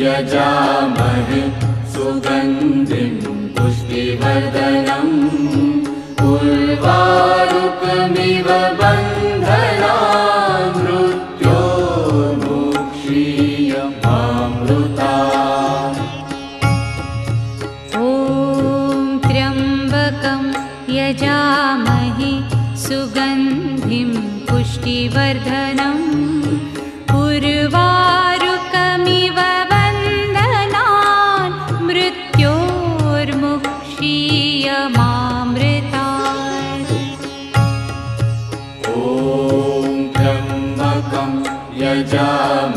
यजामहे सुगन्धिं पुष्टिवर्धनम् उर्वारुकमिव बन्धनान् मृत्योर्मुक्षीयमामृतात्। ॐ त्र्यम्बकं यजामहे सुगन्धिं पुष्टिवर्धनम् उर्वारुकमिव बन्धनान् मृत्योर्मुक्षीयमामृतात्। ॐ त्र्यम्बकं यजामहे